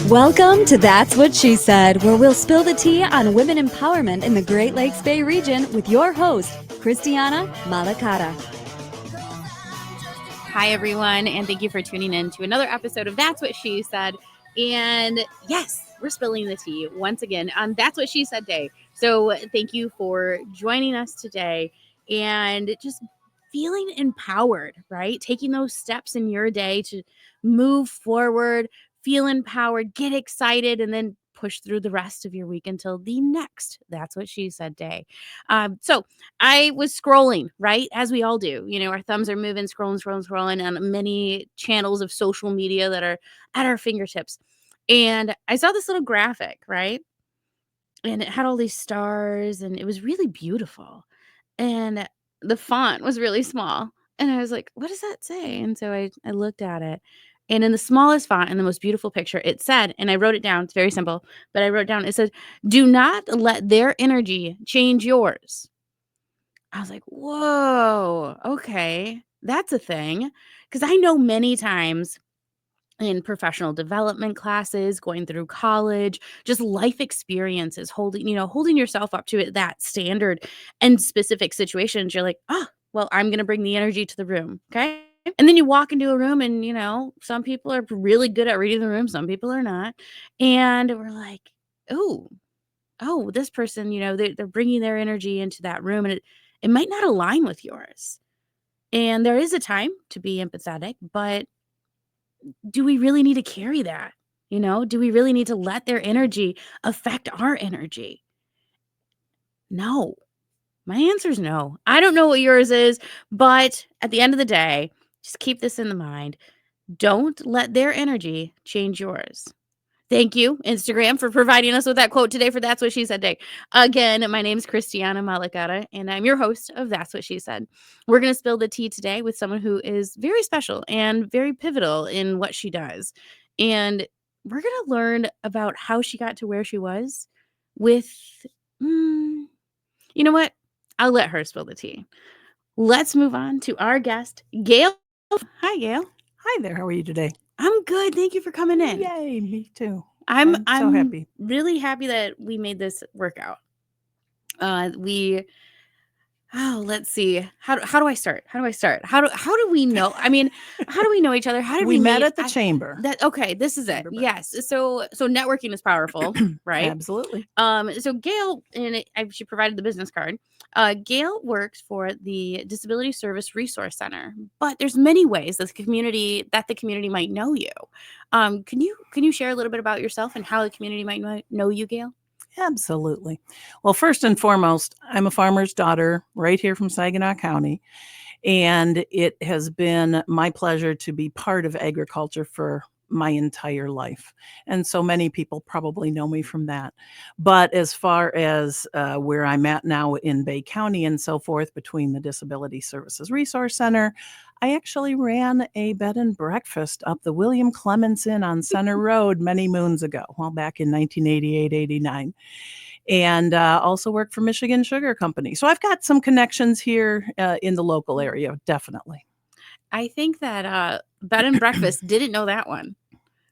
Welcome to That's What She Said, where we'll spill the tea on women empowerment in the Great Lakes Bay region with your host, Christiana Malacara. Hi, everyone, and thank you for tuning in to another episode of That's What She Said. And yes, we're spilling the tea once again on That's What She Said Day. So thank you for joining us today and just feeling empowered, right? Taking those steps in your day to move forward, feel empowered, get excited, and then push through the rest of your week until the next That's What She Said Day. So I was scrolling, right? As we all do. You know, our thumbs are moving, scrolling on many channels of social media that are at our fingertips. And I saw this little graphic, right? And it had all these stars and it was really beautiful. And the font was really small. And I was like, what does that say? And so I looked at it. And in the smallest font and the most beautiful picture, it said, and I wrote it down, it's very simple, but I wrote down, it said, do not let their energy change yours. I was like, whoa, okay, that's a thing. Because I know many times in professional development classes, going through college, just life experiences, holding yourself up to that standard and specific situations, you're like, oh, well, I'm going to bring the energy to the room. Okay. And then you walk into a room and, some people are really good at reading the room. Some people are not. And we're like, this person, they're bringing their energy into that room and it might not align with yours. And there is a time to be empathetic, but do we really need to carry that? Do we really need to let their energy affect our energy? No. My answer is no. I don't know what yours is, but at the end of the day, just keep this in the mind. Don't let their energy change yours. Thank you, Instagram, for providing us with that quote today for That's What She Said Day. Again, my name is Christiana Malacara, and I'm your host of That's What She Said. We're going to spill the tea today with someone who is very special and very pivotal in what she does. And we're going to learn about how she got to where she was with, you know what? I'll let her spill the tea. Let's move on to our guest, Gail. Hi, Gail. Hi there. How are you today? I'm good. Thank you for coming in. Yay, me too. I'm so happy. Really happy that we made this work out. Let's see. How do I start? How do we know? I mean, how do we know each other? How did we met meet? at the chamber? This is it. Yes. So networking is powerful, right? Absolutely. So Gail, she provided the business card. Gail works for the Disability Service Resource Center, but there's many ways that the community might know you. Can you share a little bit about yourself and how the community might know you, Gail? Absolutely. Well, first and foremost, I'm a farmer's daughter right here from Saginaw County, and it has been my pleasure to be part of agriculture for my entire life. And so many people probably know me from that. But as far as where I'm at now in Bay County and so forth, between the Disability Services Resource Center, I actually ran a bed and breakfast up the William Clements Inn on Center Road many moons ago, back in 1988, 89. And also worked for Michigan Sugar Company. So I've got some connections here in the local area, definitely. I think that bed and breakfast didn't know that one.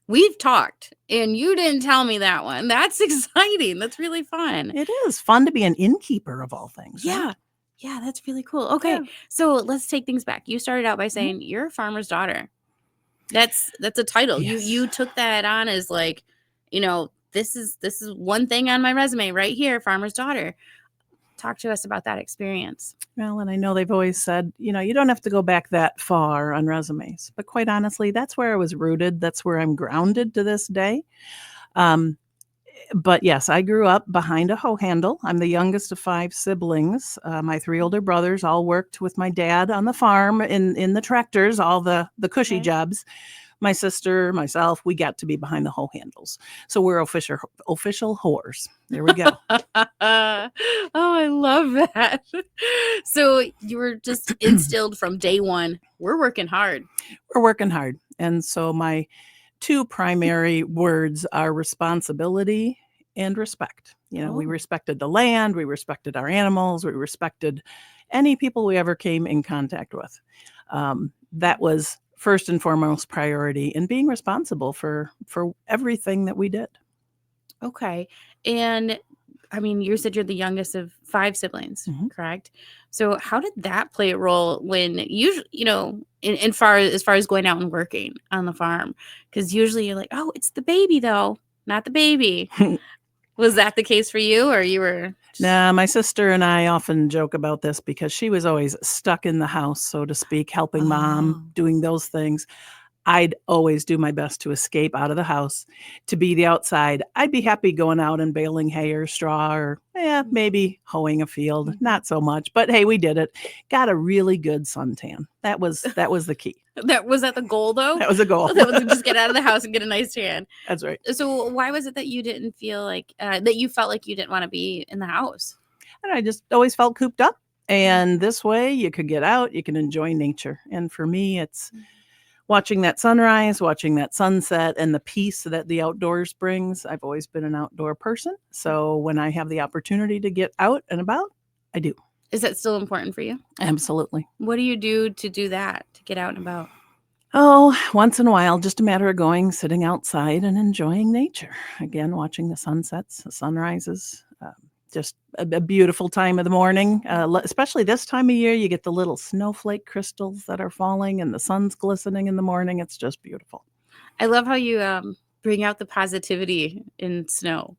We've talked, and you didn't tell me that one. That's exciting. That's really fun. It is fun to be an innkeeper of all things. Yeah. Right? Yeah, that's really cool. Okay, so let's take things back. You started out by saying you're a farmer's daughter. That's a title. Yes. You took that on as like, this is one thing on my resume right here, farmer's daughter. Talk to us about that experience. Well, and I know they've always said, you don't have to go back that far on resumes. But quite honestly, that's where I was rooted. That's where I'm grounded to this day. But yes, I grew up behind a hoe handle. I'm the youngest of 5 siblings. My 3 older brothers all worked with my dad on the farm in the tractors, all the cushy jobs. My sister, myself, we got to be behind the hoe handles. So we're official whores. There we go. Oh, I love that. So you were just instilled from day one. We're working hard. We're working hard. And so my 2 primary words are responsibility and respect. We respected the land, we respected our animals, we respected any people we ever came in contact with. That was first and foremost priority and being responsible for everything that we did. Okay. And I mean, you said you're the youngest of 5 siblings, correct? So how did that play a role when usually, in as far as going out and working on the farm? Because usually you're like, oh, it's the baby though, not the baby. Was that the case for you, or you were? Nah, my sister and I often joke about this because she was always stuck in the house, so to speak, helping mom, doing those things. I'd always do my best to escape out of the house, to be the outside. I'd be happy going out and baling hay or straw or maybe hoeing a field. Not so much, but hey, we did it. Got a really good suntan. That was the key. Was that the goal though? That was the goal. That was just get out of the house and get a nice tan. That's right. So why was it that you didn't feel like that you felt like you didn't want to be in the house? And I just always felt cooped up. And this way you could get out, you can enjoy nature. And for me, it's watching that sunrise, watching that sunset, and the peace that the outdoors brings. I've always been an outdoor person. So when I have the opportunity to get out and about, I do. Is that still important for you? Absolutely. What do you do to do that, to get out and about? Oh, once in a while, just a matter of going, sitting outside and enjoying nature. Again, watching the sunsets, the sunrises. Just a beautiful time of the morning, especially this time of year. You get the little snowflake crystals that are falling and the sun's glistening in the morning. It's just beautiful. I love how you bring out the positivity in snow.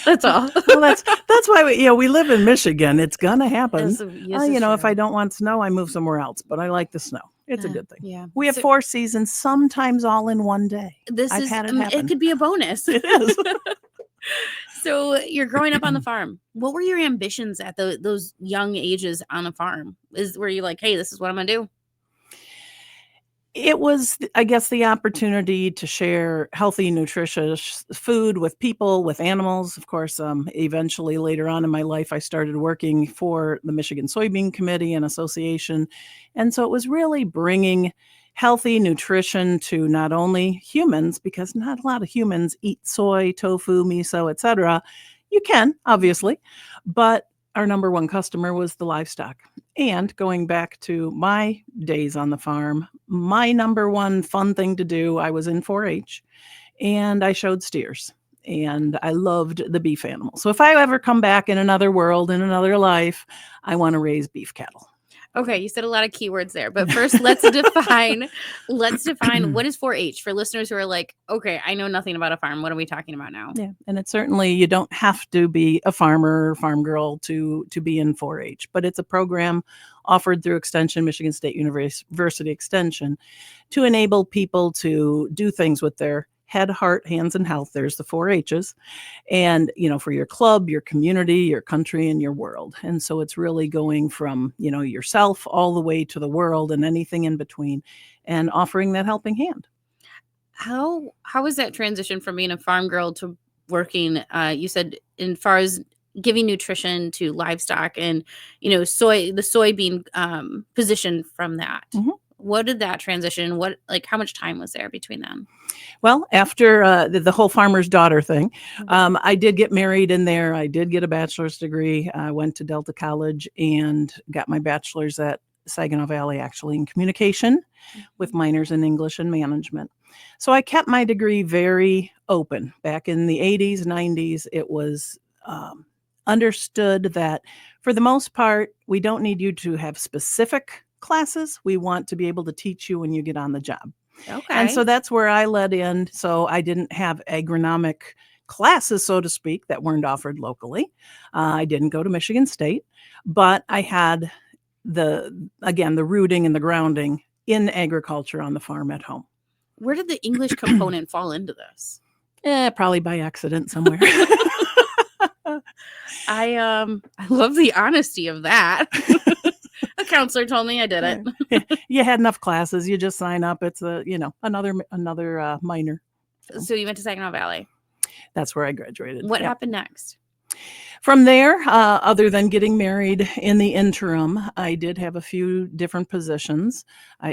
That's all. Well, that's why we live in Michigan. It's gonna happen. Yes, if I don't want snow, I move somewhere else. But I like the snow. It's a good thing. Yeah, we have 4 seasons, sometimes all in one day. I've had it happen. It could be a bonus. It is. So you're growing up on the farm. What were your ambitions at those young ages on a farm? Were you like, hey, this is what I'm gonna do? It was, I guess, the opportunity to share healthy, nutritious food with people, with animals. Of course, eventually later on in my life, I started working for the Michigan Soybean Committee and Association. And so it was really bringing healthy nutrition to not only humans, because not a lot of humans eat soy, tofu, miso, etc. You can, obviously, but our number one customer was the livestock. And going back to my days on the farm, my number one fun thing to do, I was in 4-H and I showed steers and I loved the beef animal. So if I ever come back in another world, in another life, I want to raise beef cattle. Okay, you said a lot of keywords there, but first let's define what is 4-H for listeners who are like, okay, I know nothing about a farm. What are we talking about now? Yeah, and it's certainly, you don't have to be a farmer or farm girl to be in 4-H, but it's a program offered through Extension, Michigan State University Extension, to enable people to do things with their head, heart, hands, and health. There's the 4-H's. And, for your club, your community, your country, and your world. And so it's really going from, yourself all the way to the world and anything in between and offering that helping hand. How was that transition from being a farm girl to working, you said, in far as giving nutrition to livestock and, the soybean position from that? Mm-hmm. What did that transition? How much time was there between them? Well, after the whole farmer's daughter thing, I did get married in there. I did get a bachelor's degree. I went to Delta College and got my bachelor's at Saginaw Valley, actually, in communication with minors in English and management. So I kept my degree very open. Back in the 80s, 90s, it was understood that for the most part, we don't need you to have specific classes. We want to be able to teach you when you get on the job. Okay. And so that's where I led in. So I didn't have agronomic classes, so to speak, that weren't offered locally. I didn't go to Michigan State, but I had the rooting and the grounding in agriculture on the farm at home. Where did the English component fall into this? Probably by accident somewhere. I love the honesty of that. A counselor told me I did it. You had enough classes. You just sign up. It's another minor. So you went to Saginaw Valley. That's where I graduated. What happened next? From there, other than getting married in the interim, I did have a few different positions.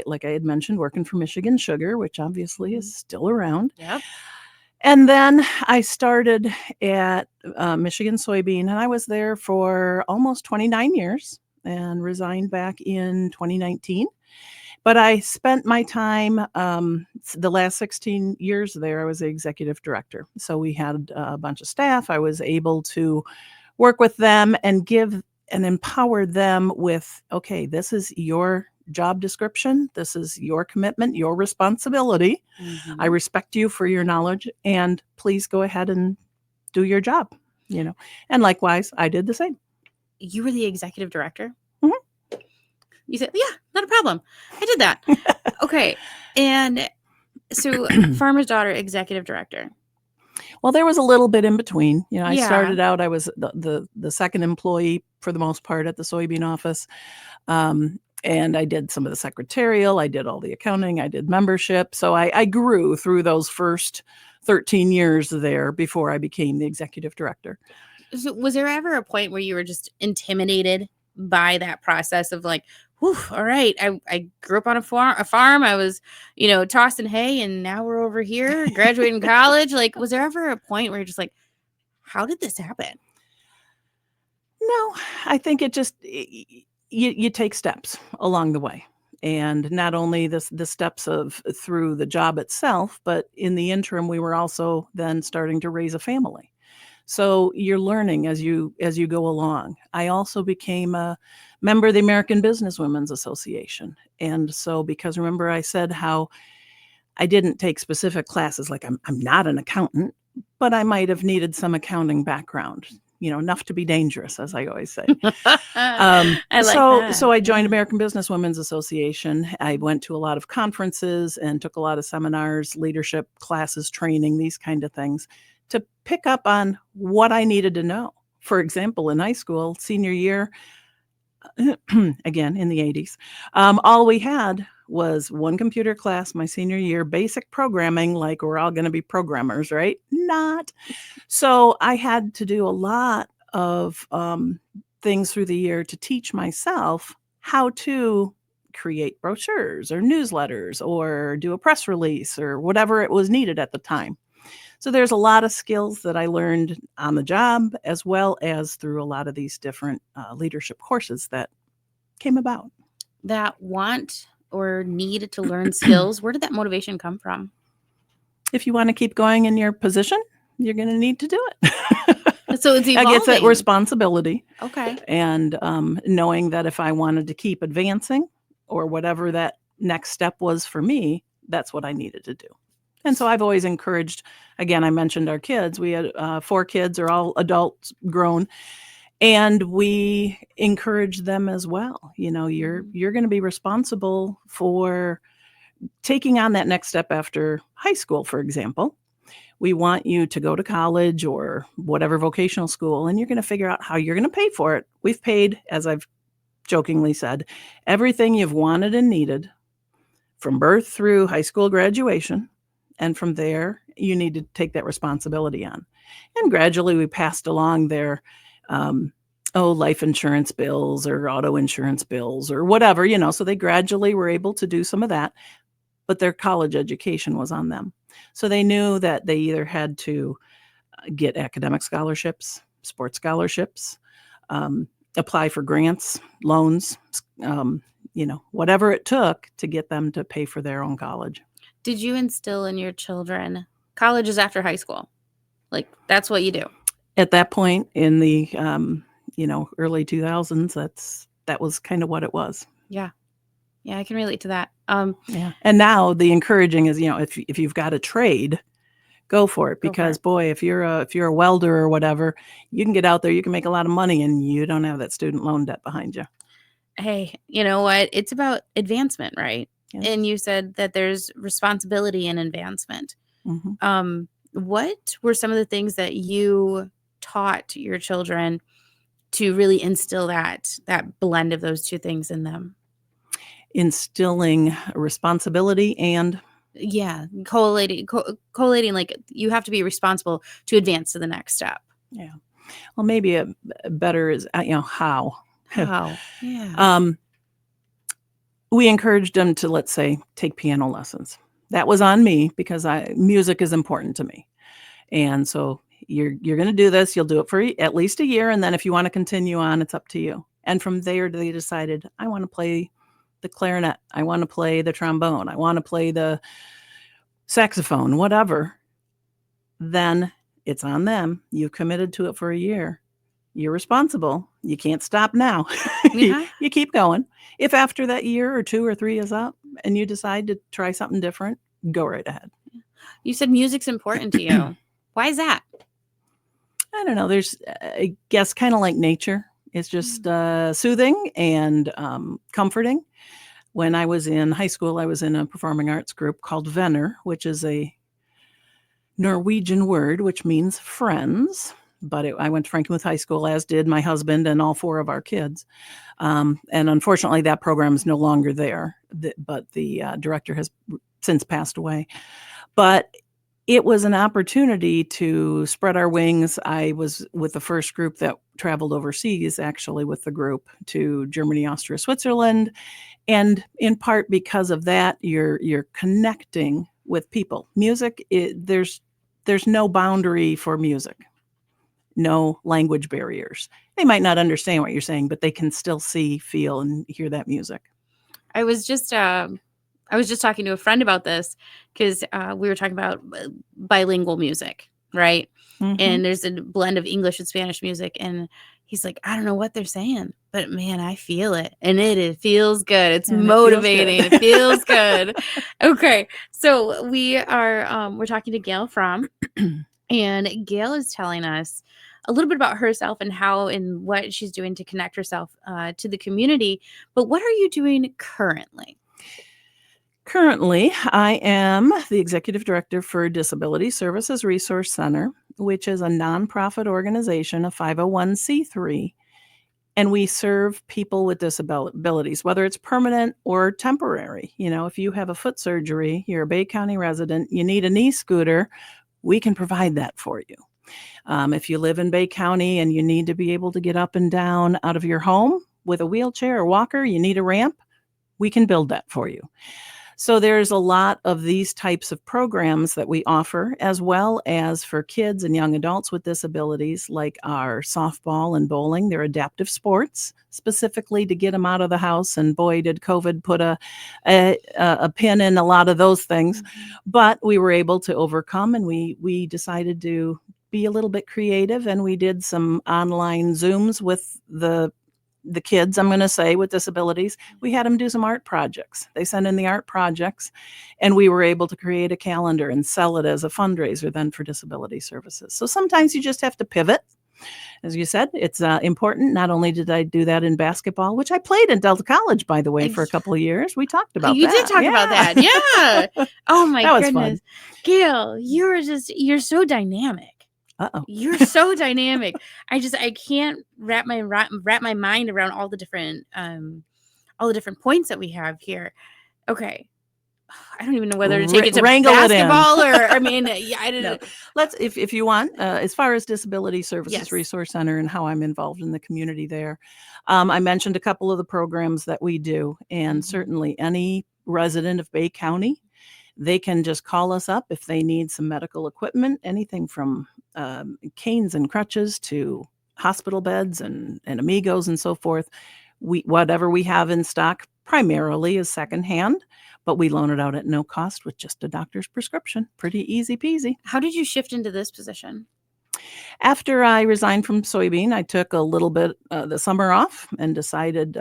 Like I had mentioned, working for Michigan Sugar, which obviously is still around. Yep. And then I started at Michigan Soybean, and I was there for almost 29 years and resigned back in 2019. But I spent my time, the last 16 years there, I was the executive director. So we had a bunch of staff. I was able to work with them and give and empower them with, okay, this is your job description. This is your commitment, your responsibility. Mhm. I respect you for your knowledge, and please go ahead and do your job, And likewise, I did the same. You were the executive director? Mhm. You said, yeah, not a problem. I did that. Okay. And so farmer's daughter, executive director. Well, there was a little bit in between. I Yeah. started out, I was the second employee for the most part at the soybean office. And I did some of the secretarial, I did all the accounting, I did membership. So I grew through those first 13 years there before I became the executive director. So was there ever a point where you were just intimidated by that process of like, whew, all right, I grew up on a farm. I was, tossing hay, and now we're over here graduating college. Like, was there ever a point where you're just like, how did this happen? No, I think it just you take steps along the way. And not only the steps of through the job itself, but in the interim, we were also then starting to raise a family. So you're learning as you go along. I also became a member of the American Businesswomen's Association. And so, because remember I said how I didn't take specific classes, like I'm not an accountant, but I might have needed some accounting background, enough to be dangerous, as I always say. I like that. So I joined American Businesswomen's Association. I went to a lot of conferences and took a lot of seminars, leadership classes, training, these kind of things, to pick up on what I needed to know. For example, in high school, senior year, again in the 80s, all we had was one computer class my senior year, basic programming, like we're all going to be programmers, right? Not. So I had to do a lot of things through the year to teach myself how to create brochures or newsletters or do a press release or whatever it was needed at the time. So there's a lot of skills that I learned on the job, as well as through a lot of these different leadership courses that came about. That want or need to learn skills, where did that motivation come from? If you want to keep going in your position, you're going to need to do it. So it's I guess that evolving. responsibility. Okay. And knowing that if I wanted to keep advancing or whatever that next step was for me, that's what I needed to do. And so I've always encouraged, again, I mentioned our kids. We had 4 kids, are all adults, grown, and we encourage them as well. You're going to be responsible for taking on that next step after high school, for example. We want you to go to college or whatever vocational school, and you're going to figure out how you're going to pay for it. We've paid, as I've jokingly said, everything you've wanted and needed from birth through high school graduation. And from there, you need to take that responsibility on. And gradually we passed along their, life insurance bills or auto insurance bills or whatever, so they gradually were able to do some of that, but their college education was on them. So they knew that they either had to get academic scholarships, sports scholarships, apply for grants, loans, whatever it took to get them to pay for their own college. Did you instill in your children, college is after high school? Like, that's what you do? At that point in the, early 2000s, that was kind of what it was. Yeah. Yeah, I can relate to that. Yeah. And now the encouraging is, if you've got a trade, go for it. Because boy, if you're a welder or whatever, you can get out there, you can make a lot of money, and you don't have that student loan debt behind you. Hey, you know what? It's about advancement, right? Yeah. And you said that there's responsibility in advancement. Mm-hmm. What were some of the things that you taught your children to really instill that blend of those two things in them? Instilling responsibility and collating, like you have to be responsible to advance to the next step. Yeah. Well, maybe a better is how. Yeah. We encouraged them to, let's say, take piano lessons. That was on me because music is important to me. And so you're going to do this. You'll do it for at least a year. And then if you want to continue on, it's up to you. And from there, they decided, I want to play the clarinet. I want to play the trombone. I want to play the saxophone, whatever. Then it's on them. You've committed to it for a year. You're responsible. You can't stop now. Yeah. You keep going. If after that year or 2 or 3 is up and you decide to try something different, go right ahead. You said music's important to you. Why is that? I don't know. There's, I guess, kind of like nature. It's just soothing and comforting. When I was in high school, I was in a performing arts group called Venner, which is a Norwegian word, which means friends. But I went to Frankenmuth High School, as did my husband and all 4 of our kids. And unfortunately, that program is no longer there. But the director has since passed away. But it was an opportunity to spread our wings. I was with the first group that traveled overseas, actually, with the group to Germany, Austria, Switzerland. And in part because of that, you're connecting with people. Music, there's no boundary for music, no language barriers. They might not understand what you're saying, but they can still see, feel, and hear that music. I was just talking to a friend about this because we were talking about bilingual music, right? Mhm. And there's a blend of English and Spanish music. And he's like, I don't know what they're saying, but man, I feel it. And it feels good. It's And it feels motivating. good. It feels good. Okay. So we're talking to Gail Frahm, and Gail is telling us a little bit about herself and how and what she's doing to connect herself to the community. But what are you doing currently? Currently, I am the executive director for Disability Services Resource Center, which is a nonprofit organization, a 501c3, and we serve people with disabilities, whether it's permanent or temporary. You know, if you have a foot surgery, you're a Bay County resident, you need a knee scooter, we can provide that for you. If you live in Bay County and you need to be able to get up and down out of your home with a wheelchair or walker, you need a ramp, we can build that for you. So there's a lot of these types of programs that we offer, as well as for kids and young adults with disabilities, like our softball and bowling. They're adaptive sports, specifically to get them out of the house. And boy, did COVID put a pin in a lot of those things. Mm-hmm. But we were able to overcome, and we decided to be a little bit creative, and we did some online Zooms with the kids, I'm going to say, with disabilities. We had them do some art projects. They sent in the art projects, and we were able to create a calendar and sell it as a fundraiser then for disability services. So sometimes you just have to pivot. As you said, it's important. Not only did I do that in basketball, which I played in Delta College, by the way, for a couple of years. We talked about that. You did talk about that. Yeah. Oh my That was goodness. fun. Gail, you're so dynamic. Uh-oh. You're so dynamic. I can't wrap my mind around all the different points that we have here. Okay. I don't even know whether to take it to Wrangle it in. basketball or I mean, yeah, I didn't. No. Let's, if you want, as far as Disability Services Yes. Resource Center and how I'm involved in the community there, I mentioned a couple of the programs that we do, and certainly any resident of Bay County, they can just call us up if they need some medical equipment, anything from canes and crutches to hospital beds and amigos and so forth. Whatever we have in stock primarily is secondhand, but we loan it out at no cost with just a doctor's prescription. Pretty easy peasy. How did you shift into this position? After I resigned from soybean, I took a little bit the summer off and decided,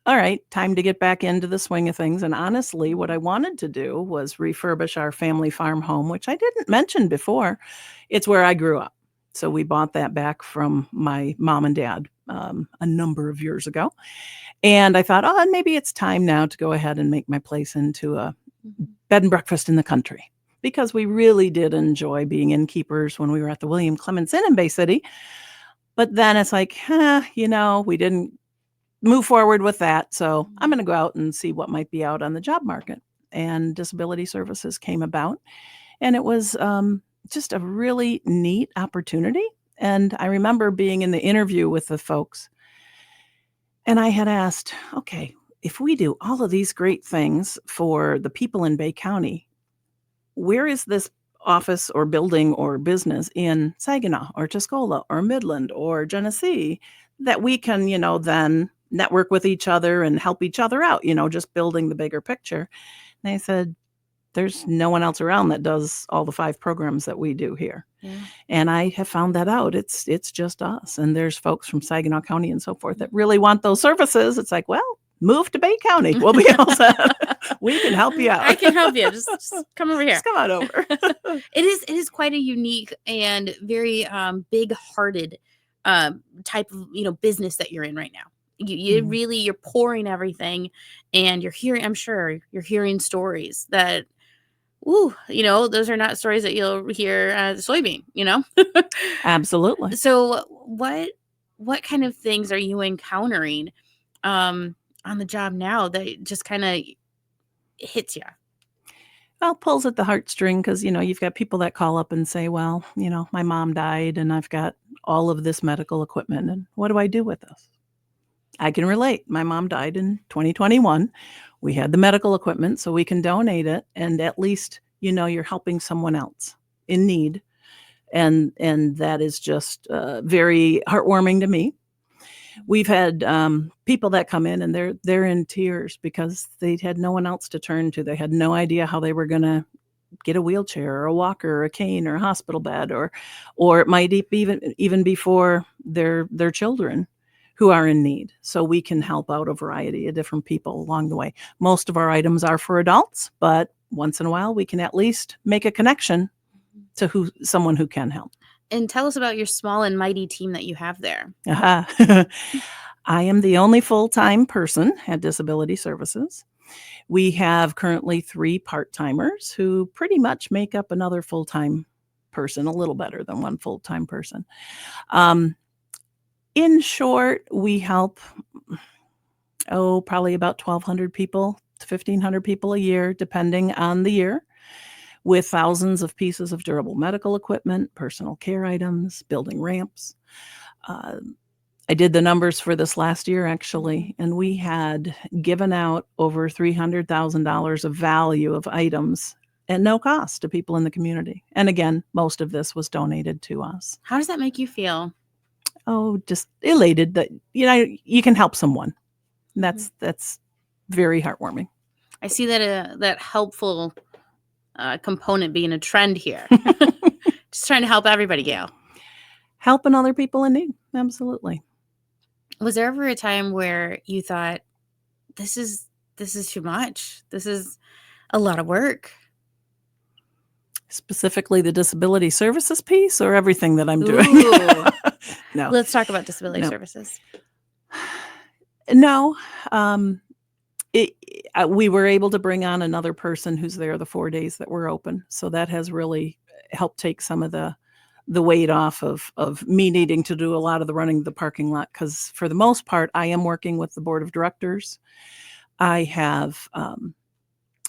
all right, time to get back into the swing of things. And honestly, what I wanted to do was refurbish our family farm home, which I didn't mention before. It's where I grew up. So we bought that back from my mom and dad a number of years ago. And I thought, oh, maybe it's time now to go ahead and make my place into a bed and breakfast in the country, because we really did enjoy being innkeepers when we were at the William Clements Inn in Bay City. But then it's like, we didn't move forward with that. So I'm going to go out and see what might be out on the job market. And disability services came about. And it was just a really neat opportunity. And I remember being in the interview with the folks, and I had asked, okay, if we do all of these great things for the people in Bay County, where is this office or building or business in Saginaw or Tuscola or Midland or Genesee that we can, then network with each other and help each other out, just building the bigger picture. And I said, there's no one else around that does all the 5 programs that we do here. Yeah. And I have found that out. It's just us. And there's folks from Saginaw County and so forth that really want those services. It's like, well, move to Bay County. We'll be all set. We can help you out. I can help you. Just come over here. Just come on over. It is quite a unique and very big-hearted type of business that you're in right now. You really, you're pouring everything, and I'm sure you're hearing stories that, those are not stories that you'll hear at the soybean, Absolutely. So what kind of things are you encountering on the job now that just kind of hits you? Well, pulls at the heartstring because, you've got people that call up and say, well, my mom died and I've got all of this medical equipment, and what do I do with this? I can relate. My mom died in 2021. We had the medical equipment, so we can donate it, and at least, you're helping someone else in need. And that is just very heartwarming to me. We've had people that come in and they're in tears because they had no one else to turn to. They had no idea how they were going to get a wheelchair or a walker or a cane or a hospital bed, or it might even before their children who are in need. So we can help out a variety of different people along the way. Most of our items are for adults, but once in a while we can at least make a connection to someone who can help. And tell us about your small and mighty team that you have there. I am the only full-time person at Disability Services. We have currently 3 part-timers who pretty much make up another full-time person, a little better than one full-time person. In short, we help, probably about 1,200 people to 1,500 people a year, depending on the year, with thousands of pieces of durable medical equipment, personal care items, building ramps. I did the numbers for this last year, actually, and we had given out over $300,000 of value of items at no cost to people in the community. And again, most of this was donated to us. How does that make you feel? Oh, just elated that, you can help someone. That's very heartwarming. I see that helpful component being a trend here. Just trying to help everybody, Gail. Helping other people in need. Absolutely. Was there ever a time where you thought, this is too much? This is a lot of work? Specifically the disability services piece, or everything that I'm doing? No. Let's talk about disability services. No. We were able to bring on another person who's there the 4 days that we're open. So that has really helped take some of the weight off of me needing to do a lot of the running of the parking lot. Because for the most part, I am working with the board of directors. I have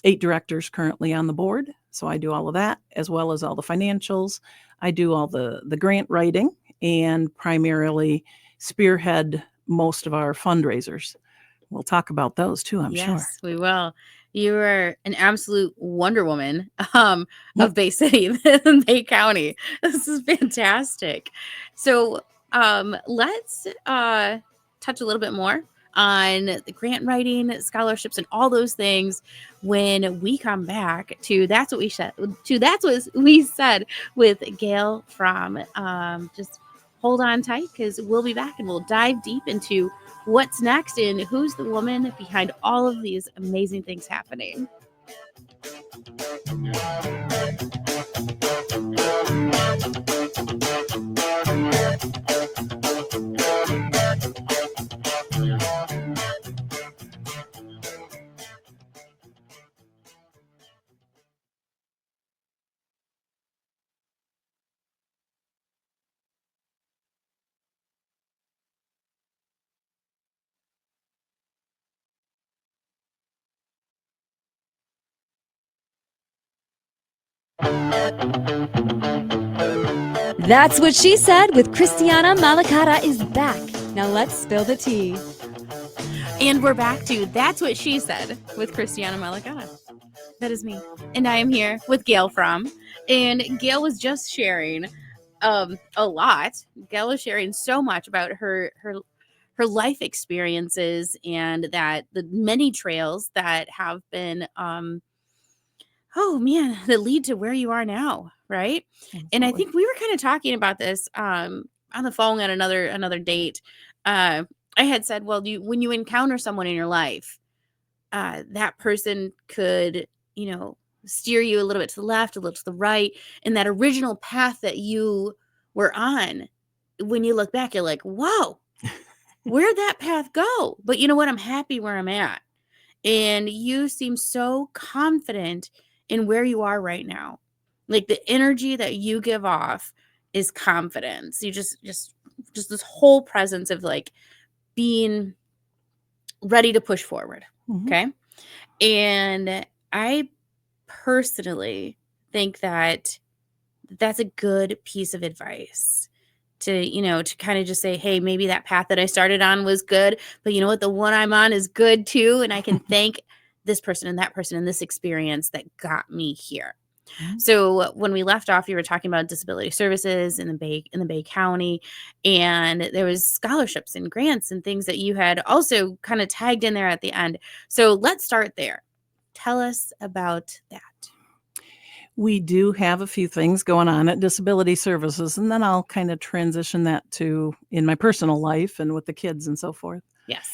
8 directors currently on the board. So I do all of that, as well as all the financials. I do all the grant writing and primarily spearhead most of our fundraisers. We'll talk about those too, I'm sure. Yes, we will. You are an absolute Wonder Woman of Bay City and Bay County. This is fantastic. So let's touch a little bit more on the grant writing, scholarships, and all those things when we come back to That's What We Said. That's What We Said with Gail Frahm. Just hold on tight, because we'll be back and we'll dive deep into what's next and who's the woman behind all of these amazing things happening. That's What She Said with Christiana Malacara is back. Now let's spill the tea. And we're back to That's What She Said with Christiana Malacara. That is me. And I am here with Gail Frahm. And Gail was just sharing a lot. Gail was sharing so much about her her life experiences and that the many trails that have been oh man, that lead to where you are now, right? And I Absolutely. think we were kind of talking about this on the phone at another date. Uh, I had said, well, when you encounter someone in your life, that person could, steer you a little bit to the left, a little to the right, and that original path that you were on. When you look back, you're like, whoa, where'd that path go? But you know what? I'm happy where I'm at. And you seem so confident in where you are right now. Like the energy that you give off is confidence. You just this whole presence of like being ready to push forward. Mhm. Okay. And I personally think that that's a good piece of advice to kind of just say, hey, maybe that path that I started on was good, but you know what? The one I'm on is good too. And I can thank this person and this experience that got me here. Mhm. So when we left off, you were talking about disability services in the Bay County, and there was scholarships and grants and things that you had also kind of tagged in there at the end. So let's start there. Tell us about that. We do have a few things going on at disability services, and then I'll kind of transition that to in my personal life and with the kids and so forth. Yes.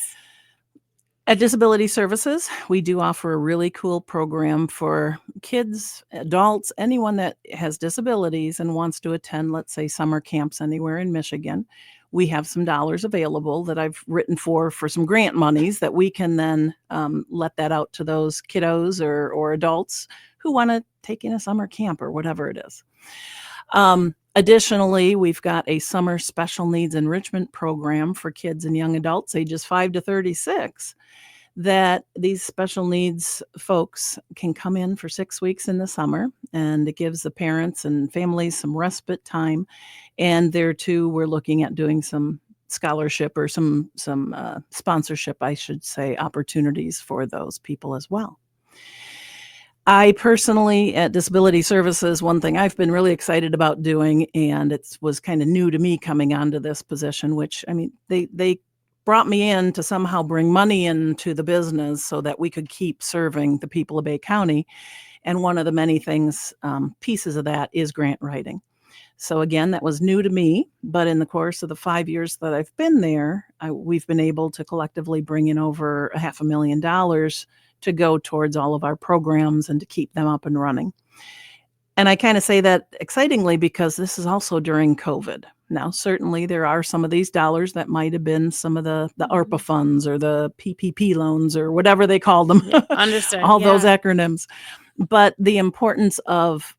At disability services, we do offer a really cool program for kids, adults, anyone that has disabilities and wants to attend, let's say, summer camps anywhere in Michigan. We have some dollars available that I've written for some grant monies that we can then let that out to those kiddos or adults who want to take in a summer camp or whatever it is. Additionally, we've got a summer special needs enrichment program for kids and young adults ages 5 to 36 that these special needs folks can come in for 6 weeks in the summer, and it gives the parents and families some respite time. And there too, we're looking at doing some scholarship or some sponsorship, I should say, opportunities for those people as well. I personally, at Disability Services, one thing I've been really excited about doing, and it was kind of new to me coming onto this position, which, I mean, they brought me in to somehow bring money into the business so that we could keep serving the people of Bay County. And one of the many things, pieces of that is grant writing. So again, that was new to me, but in the course of the 5 years that I've been there, we've been able to collectively bring in over $500,000 to go towards all of our programs and to keep them up and running. And I kind of say that excitingly because this is also during COVID. Now, certainly there are some of these dollars that might have been some of the ARPA funds or the PPP loans or whatever they call them, Yeah, understood. all those Yeah. acronyms. But the importance of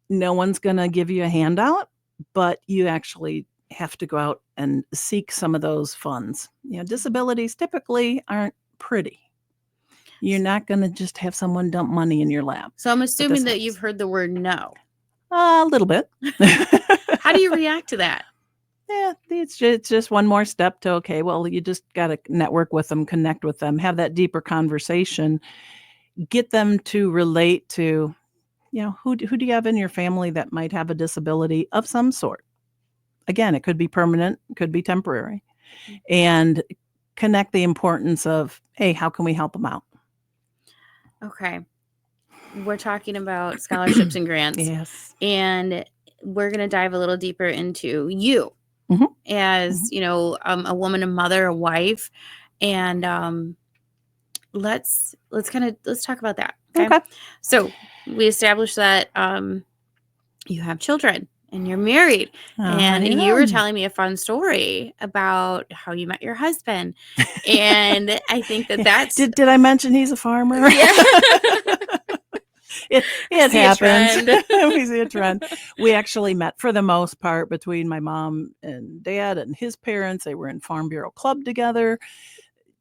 no one's going to give you a handout, but you actually have to go out and seek some of those funds. Disabilities typically aren't pretty. You're not going to just have someone dump money in your lap. So I'm assuming that you've heard the word no. A little bit. How do you react to that? Yeah, it's just one more step to, okay, well, you just got to network with them, connect with them, have that deeper conversation, get them to relate to, who do you have in your family that might have a disability of some sort? Again, it could be permanent, it could be temporary. And connect the importance of, hey, how can we help them out? Okay. We're talking about scholarships and grants. Yes. And we're going to dive a little deeper into you as, a woman, a mother, a wife. And let's talk about that. Okay. So we established that you have children and you're married. And you were telling me a fun story about how you met your husband. And I think that's... Did I mention he's a farmer? Yeah. It happens. We see a trend. We actually met for the most part between my mom and dad and his parents. They were in Farm Bureau Club together.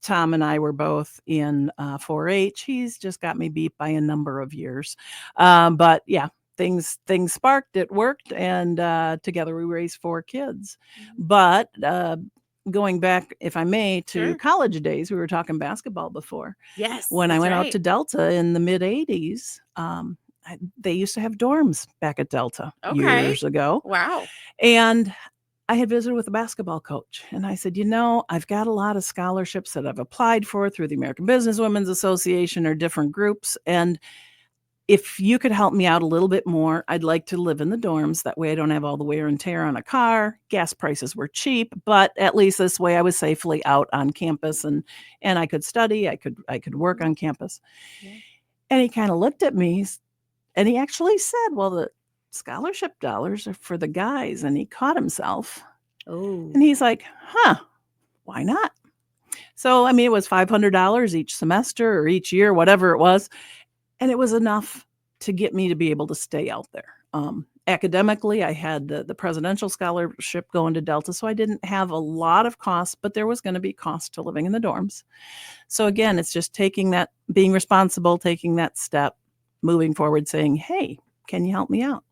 Tom and I were both in 4-H. He's just got me beat by a number of years. But yeah, things sparked. It worked. And together we raised 4 kids. But going back, if I may, to college days, we were talking basketball before. Yes. When I went out to Delta in the mid 80s, they used to have dorms back at Delta years ago. Wow. And I had visited with a basketball coach, and I said, I've got a lot of scholarships that I've applied for through the American Business Women's Association or different groups. And if you could help me out a little bit more, I'd like to live in the dorms. That way I don't have all the wear and tear on a car. Gas prices were cheap, but at least this way I was safely out on campus and I could study. I could work on campus. Yeah. And he kind of looked at me and he actually said, well, the scholarship dollars are for the guys. And he caught himself. Oh. And he's like, why not? So, it was $500 each semester or each year, whatever it was. And it was enough to get me to be able to stay out there. Academically, I had the presidential scholarship going to Delta, so I didn't have a lot of costs, but there was going to be cost to living in the dorms. So again, it's just being responsible, taking that step, moving forward, saying, hey, can you help me out?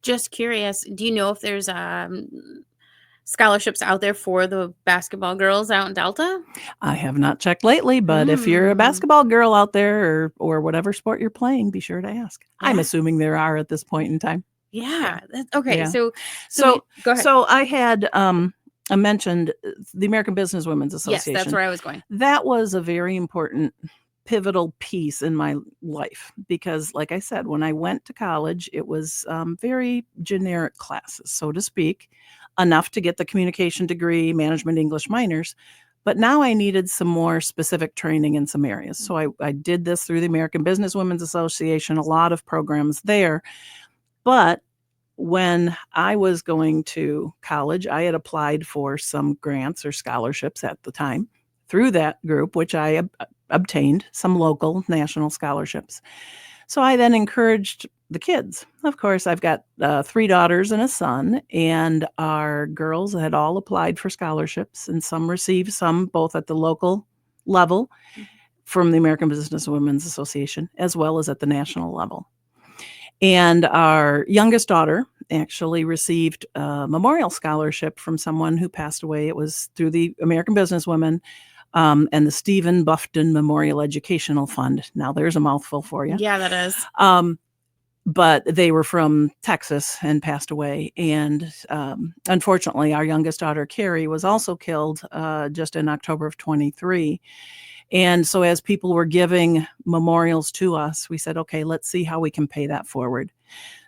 Just curious, do you know if there's scholarships out there for the basketball girls out in Delta? I have not checked lately, but if you're a basketball girl out there or whatever sport you're playing, be sure to ask. Yeah. I'm assuming there are at this point in time. Yeah. Okay. Yeah. So go ahead. So I had I mentioned the American Business Women's Association. Yes, that's where I was going. That was a very important pivotal piece in my life because, like I said, when I went to college, it was very generic classes, so to speak, enough to get the communication degree, management English minors. But now I needed some more specific training in some areas. So I did this through the American Business Women's Association, a lot of programs there. But when I was going to college, I had applied for some grants or scholarships at the time through that group, which I obtained some local national scholarships. So I then encouraged the kids. Of course, I've got 3 daughters and a son, and our girls had all applied for scholarships, and some received some both at the local level from the American Business Women's Association, as well as at the national level. And our youngest daughter actually received a memorial scholarship from someone who passed away. It was through the American Business Women and the Stephen Buffton Memorial Educational Fund. Now, there's a mouthful for you. Yeah, that is. But they were from Texas and passed away. And unfortunately, our youngest daughter, Carrie, was also killed just in October of 23. And so as people were giving memorials to us, we said, okay, let's see how we can pay that forward.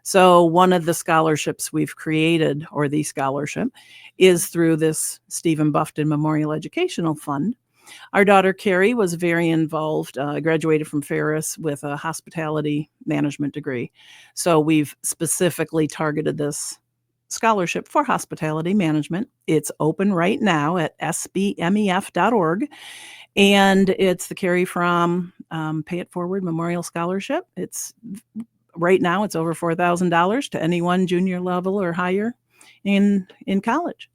So one of the scholarships we've created, or the scholarship, is through this Stephen Buffton Memorial Educational Fund. Our daughter, Carrie, was very involved, graduated from Ferris with a hospitality management degree. So we've specifically targeted this scholarship for hospitality management. It's open right now at sbmef.org. And it's the Carrie Frahm Pay It Forward Memorial Scholarship. Right now it's over $4,000 to anyone junior level or higher in college.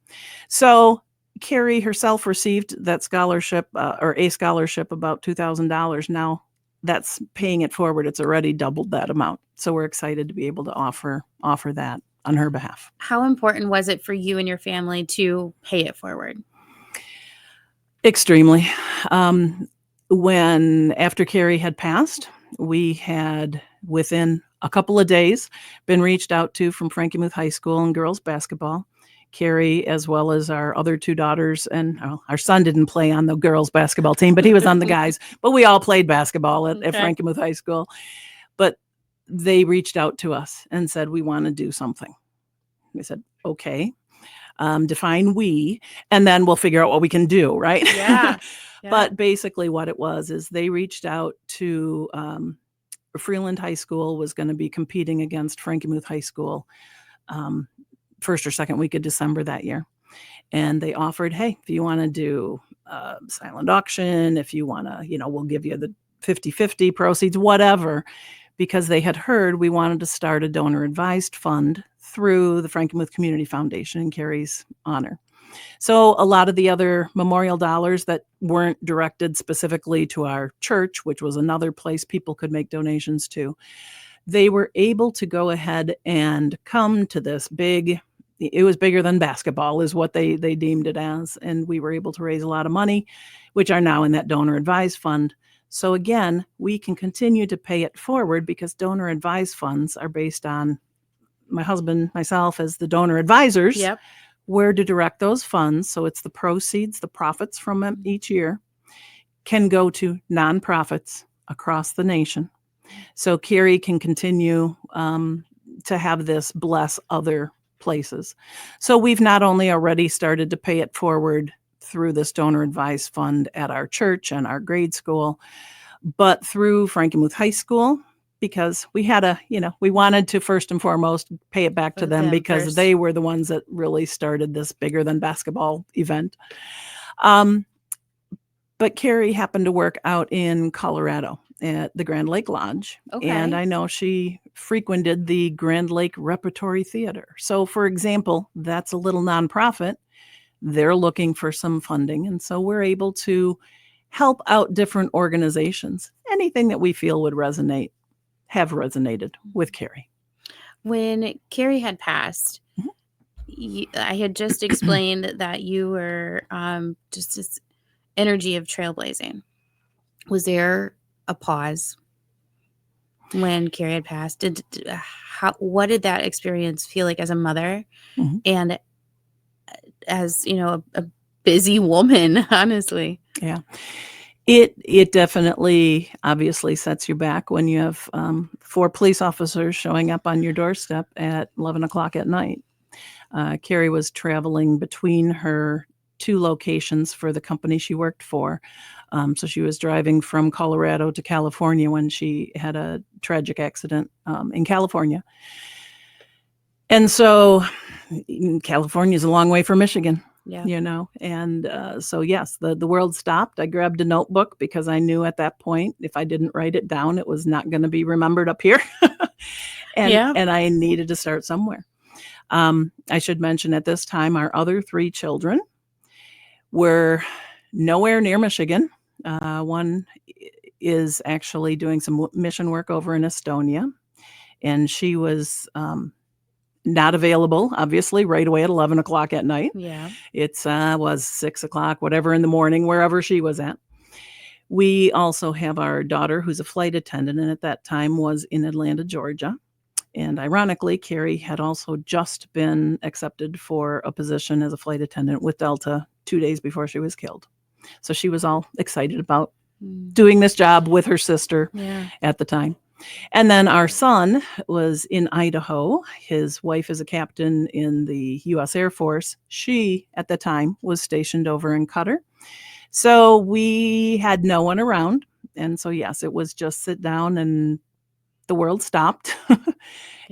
So Carrie herself received that scholarship or a scholarship, about $2,000. Now that's paying it forward. It's already doubled that amount. So we're excited to be able to offer that on her behalf. How important was it for you and your family to pay it forward? Extremely. When after Carrie had passed, we had within a couple of days been reached out to from Frankenmuth High School and girls basketball. Carrie, as well as our other 2 daughters, and our son didn't play on the girls basketball team, but he was on the guys. But we all played basketball at Frankenmuth High School. But they reached out to us and said, we want to do something. We said, okay. Define we, and then we'll figure out what we can do, right? Yeah. But basically what it was is they reached out to Freeland High School was going to be competing against Frankenmuth High School first or second week of December that year. And they offered, hey, if you want to do silent auction, if you want to, we'll give you the 50-50 proceeds, whatever, because they had heard we wanted to start a donor advised fund through the Frankenmuth Community Foundation in Carrie's honor. So a lot of the other memorial dollars that weren't directed specifically to our church, which was another place people could make donations to, they were able to go ahead and come to this it was bigger than basketball is what they deemed it as. And we were able to raise a lot of money, which are now in that donor advised fund. So again, we can continue to pay it forward because donor advised funds are based on my husband, myself as the donor advisors. Yep. where to direct those funds. So it's the proceeds, the profits from them each year can go to nonprofits across the nation. So Carrie can continue to have this bless other places. So we've not only already started to pay it forward through this donor advised fund at our church and our grade school, but through Frankenmuth High School, because we had we wanted to first and foremost pay it back to them because first. they were the ones that really started this bigger than basketball event. But Carrie happened to work out in Colorado at the Grand Lake Lodge. Okay. And I know she frequented the Grand Lake Repertory Theater. So, for example, that's a little nonprofit. They're looking for some funding. And so we're able to help out different organizations. Anything that we feel would have resonated with Carrie. When Carrie had passed, I had just explained that you were just this energy of trailblazing. Was there a pause when Carrie had passed? What did that experience feel like as a mother and as, a busy woman, honestly? Yeah. It definitely obviously sets you back when you have 4 police officers showing up on your doorstep at 11 o'clock at night. Carrie was traveling between her 2 locations for the company she worked for. So she was driving from Colorado to California when she had a tragic accident in California. And so California is a long way from Michigan. Yeah. And so, yes, the world stopped. I grabbed a notebook because I knew at that point, if I didn't write it down, it was not going to be remembered up here. And I needed to start somewhere. I should mention at this time, our other 3 children were nowhere near Michigan. One is actually doing some mission work over in Estonia, and she was not available, obviously, right away at 11 o'clock at night. Yeah. It was 6 o'clock, whatever in the morning, wherever she was at. We also have our daughter, who's a flight attendant, and at that time was in Atlanta, Georgia. And ironically, Carrie had also just been accepted for a position as a flight attendant with Delta 2 days before she was killed. So she was all excited about doing this job with her sister at the time. And then our son was in Idaho. His wife is a captain in the U.S. Air Force. She, at the time, was stationed over in Qatar. So we had no one around. And so, yes, it was just sit down and the world stopped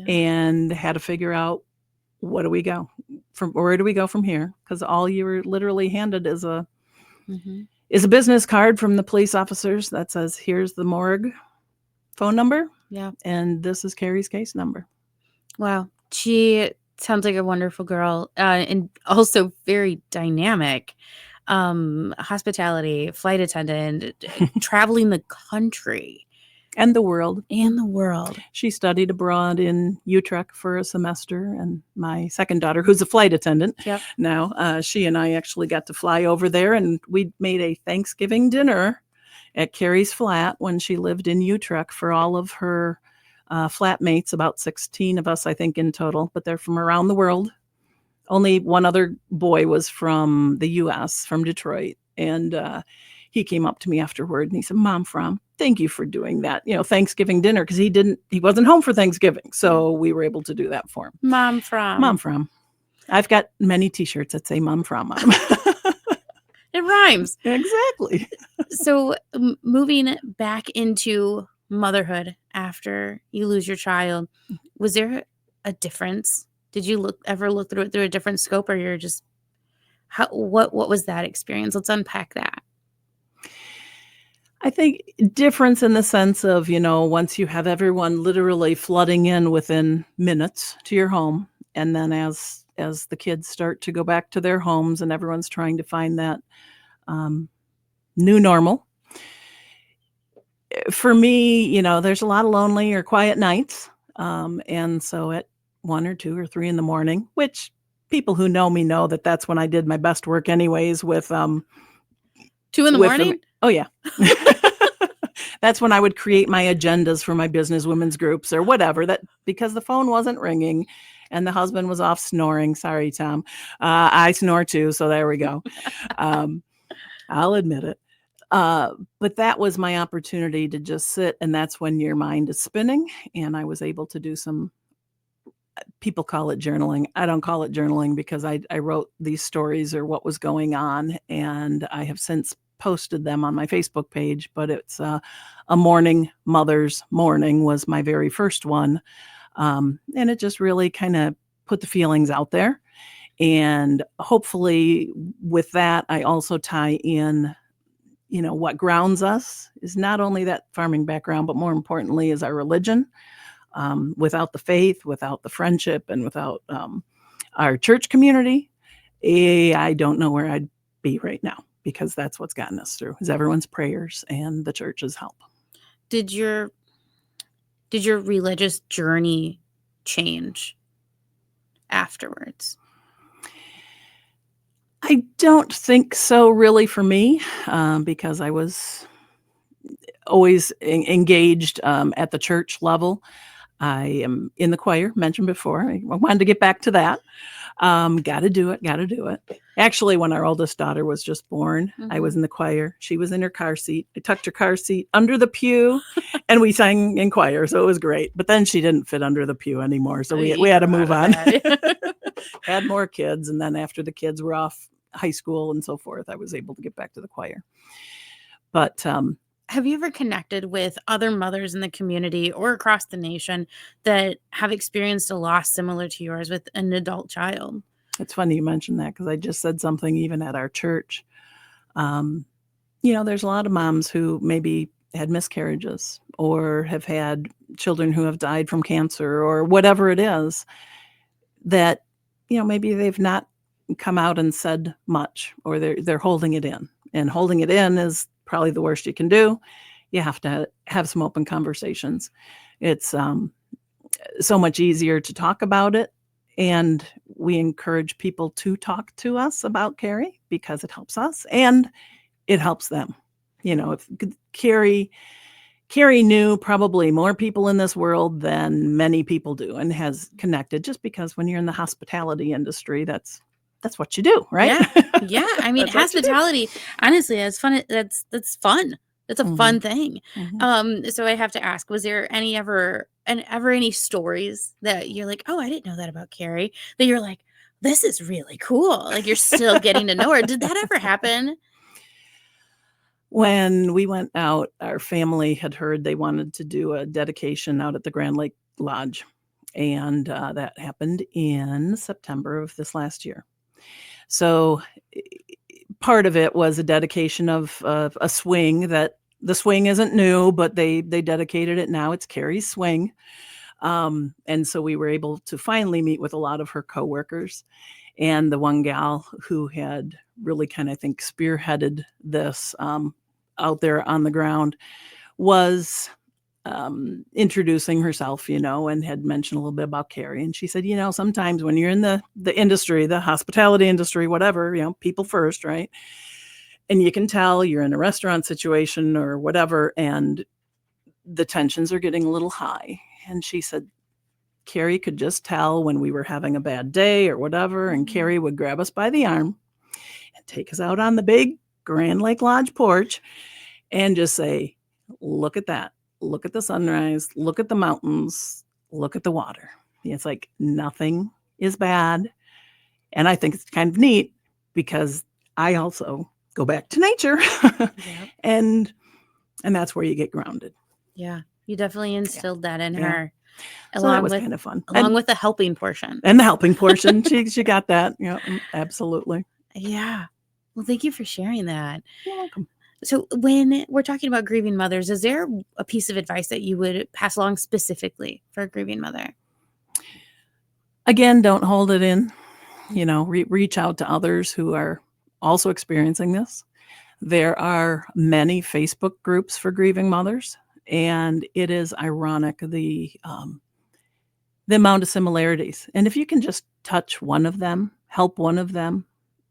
and had to figure out, where do we go from here? Because all you were literally handed is a business card from the police officers that says, here's the morgue phone number. Yeah. And this is Carrie's case number. Wow. She sounds like a wonderful girl and also very dynamic. Hospitality, flight attendant, traveling the country. And the world. She studied abroad in Utrecht for a semester. And my second daughter, who's a flight attendant now, she and I actually got to fly over there. And we made a Thanksgiving dinner at Carrie's flat when she lived in Utrecht for all of her flatmates, about 16 of us, I think, in total. But they're from around the world. Only one other boy was from the U.S., from Detroit. And he came up to me afterward and he said, Mom Frahm, thank you for doing that, Thanksgiving dinner, because he wasn't home for Thanksgiving. So we were able to do that for him. Mom Frahm. I've got many T-shirts that say Mom Frahm on them. It rhymes. Exactly. So moving back into motherhood after you lose your child, was there a difference? Did you ever look through it through a different scope, or you're just what was that experience? Let's unpack that. I think difference in the sense of, once you have everyone literally flooding in within minutes to your home, and then as the kids start to go back to their homes and everyone's trying to find that new normal. For me, there's a lot of lonely or quiet nights. And so at 1 or 2 or 3 in the morning, which people who know me know that that's when I did my best work anyways with 2 in the morning? Oh, yeah. That's when I would create my agendas for my business women's groups or whatever, that because the phone wasn't ringing and the husband was off snoring. Sorry, Tom. I snore too, so there we go. I'll admit it. But that was my opportunity to just sit, and that's when your mind is spinning. And I was able to do some, people call it journaling. I don't call it journaling because I wrote these stories or what was going on, and I have since posted them on my Facebook page. But it's a morning, Mother's Morning was my very first one. And it just really kind of put the feelings out there. And hopefully with that, I also tie in, what grounds us is not only that farming background, but more importantly is our religion. Without the faith, without the friendship, and without our church community, I don't know where I'd be right now, because that's what's gotten us through, is everyone's prayers and the church's help. Did your religious journey change afterwards? I don't think so, really, for me, because I was always engaged at the church level. I am in the choir, mentioned before. I wanted to get back to that. Got to do it. Actually, when our oldest daughter was just born, I was in the choir. She was in her car seat. I tucked her car seat under the pew, and we sang in choir, so it was great. But then she didn't fit under the pew anymore, so we had to move on. Had more kids, and then after the kids were off high school and so forth, I was able to get back to the choir. But have you ever connected with other mothers in the community or across the nation that have experienced a loss similar to yours with an adult child? It's funny you mentioned that, because I just said something even at our church. There's a lot of moms who maybe had miscarriages or have had children who have died from cancer or whatever it is, that, maybe they've not come out and said much, or they're holding it in. And holding it in is probably the worst you can do. You have to have some open conversations. It's so much easier to talk about it. And we encourage people to talk to us about Carrie, because it helps us and it helps them. If Carrie knew probably more people in this world than many people do, and has connected, just because when you're in the hospitality industry, that's what you do, right? Yeah. I mean, hospitality, honestly, that's fun. That's fun. That's a fun thing. So I have to ask, was there ever any stories that you're like, oh, I didn't know that about Carrie, that you're like, this is really cool, like you're still getting to know her? Did that ever happen? When we went out, our family had heard they wanted to do a dedication out at the Grand Lake Lodge. And that happened in September of this last year. So part of it was a dedication of a swing, that the swing isn't new, but they dedicated it now. It's Carrie's swing. And so we were able to finally meet with a lot of her coworkers. And the one gal who had really kind of, I think, spearheaded this out there on the ground was introducing herself, and had mentioned a little bit about Carrie. And she said, sometimes when you're in the industry, the hospitality industry, whatever, people first, right? And you can tell you're in a restaurant situation or whatever, and the tensions are getting a little high. And she said, Carrie could just tell when we were having a bad day or whatever, and Carrie would grab us by the arm and take us out on the big Grand Lake Lodge porch and just say, look at that. Look at the sunrise, look at the mountains, look at the water. It's like nothing is bad. And I think it's kind of neat, because I also go back to nature. and that's where you get grounded. Yeah, you definitely instilled that in her. So that was kind of fun. Along with the helping portion. And the helping portion, she got that. Yeah, absolutely. Yeah. Well, thank you for sharing that. You're welcome. So when we're talking about grieving mothers, is there a piece of advice that you would pass along specifically for a grieving mother? Again, don't hold it in. Reach out to others who are also experiencing this. There are many Facebook groups for grieving mothers, and it is ironic the amount of similarities. And if you can just touch one of them, help one of them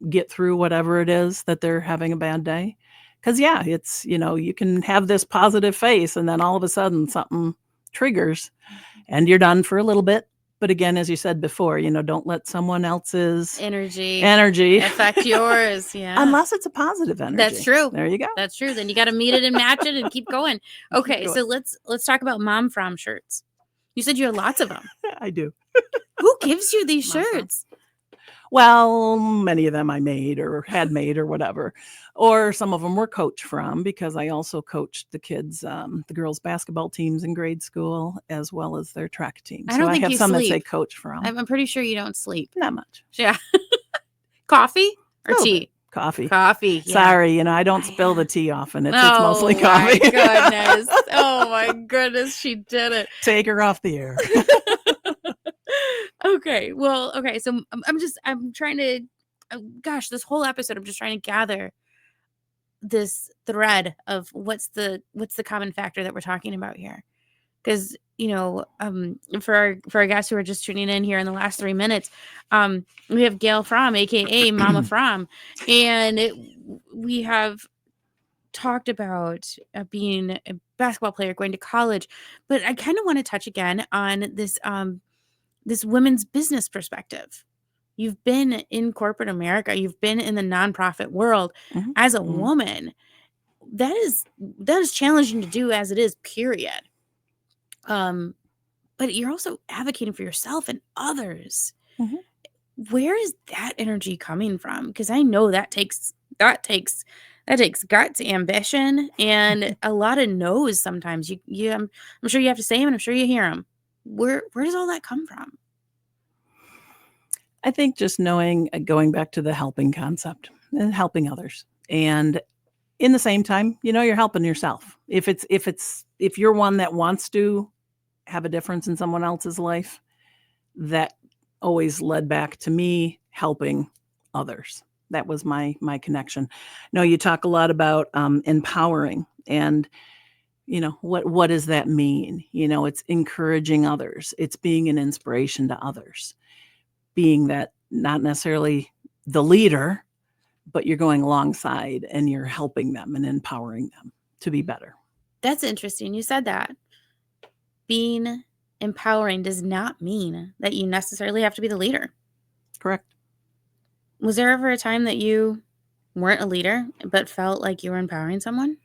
get through whatever it is that they're having a bad day, Because, yeah, it's, you can have this positive face and then all of a sudden something triggers and you're done for a little bit. But again, as you said before, don't let someone else's energy affect yours. Yeah. Unless it's a positive energy. That's true. There you go. That's true. Then you got to meet it and match it and keep going. Okay. So let's talk about Mom Frahm shirts. You said you have lots of them. I do. Who gives you these shirts? Well, many of them I made or had made or whatever. Or some of them were coached from, because I also coached the kids, the girls' basketball teams in grade school, as well as their track team. I don't think I have you some sleep. that say coach from. I'm pretty sure you don't sleep. Not much. Yeah. Coffee or tea? Coffee. Coffee. Yeah. Sorry, I don't spill the tea often. It's mostly coffee. Oh my goodness. Oh my goodness. She did it. Take her off the air. Okay. Well, okay. So I'm trying to, gosh, this whole episode, I'm just trying to gather this thread of what's the common factor that we're talking about here. Because, for our guests who are just tuning in here in the last 3 minutes, we have Gail Frahm, aka Mama Frahm, and we have talked about being a basketball player, going to college, but I kind of want to touch again on this women's business perspective. You've been in corporate America, you've been in the nonprofit world as a woman. That is challenging to do as it is, period. But you're also advocating for yourself and others. Where is that energy coming from? Because I know that takes guts, ambition, and a lot of no's sometimes. I'm sure you have to say them, and I'm sure you hear them. Where does all that come from? I think just knowing, going back to the helping concept and helping others, and in the same time, you're helping yourself. If you're one that wants to have a difference in someone else's life, that always led back to me helping others. That was my connection. No, you talk a lot about empowering, and what does that mean? It's encouraging others. It's being an inspiration to others, being that not necessarily the leader, but you're going alongside and you're helping them and empowering them to be better. That's interesting. You said that. Being empowering does not mean that you necessarily have to be the leader. Correct. Was there ever a time that you weren't a leader but felt like you were empowering someone?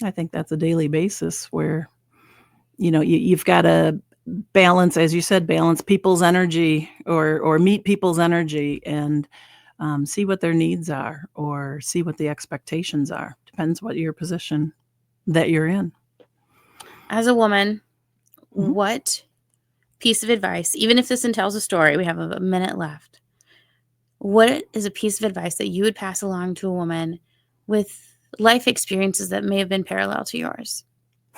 I think that's a daily basis where, you've got to balance, as you said, balance people's energy or meet people's energy and see what their needs are or see what the expectations are. Depends what your position that you're in. As a woman, what piece of advice, even if this entails a story, we have a minute left. What is a piece of advice that you would pass along to a woman with life experiences that may have been parallel to yours?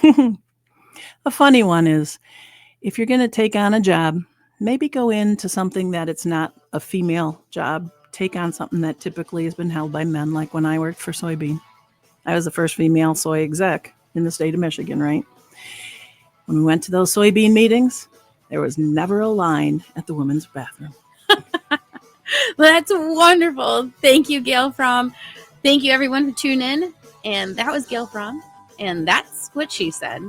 A funny one is, if you're going to take on a job, maybe go into something that it's not a female job. Take on something that typically has been held by men, like when I worked for soybean. I was the first female soy exec in the state of Michigan, right? When we went to those soybean meetings, there was never a line at the women's bathroom. That's wonderful. Thank you, Gail Frahm. Thank you, everyone, for tuning in. And that was Gail Frahm. And that's what she said.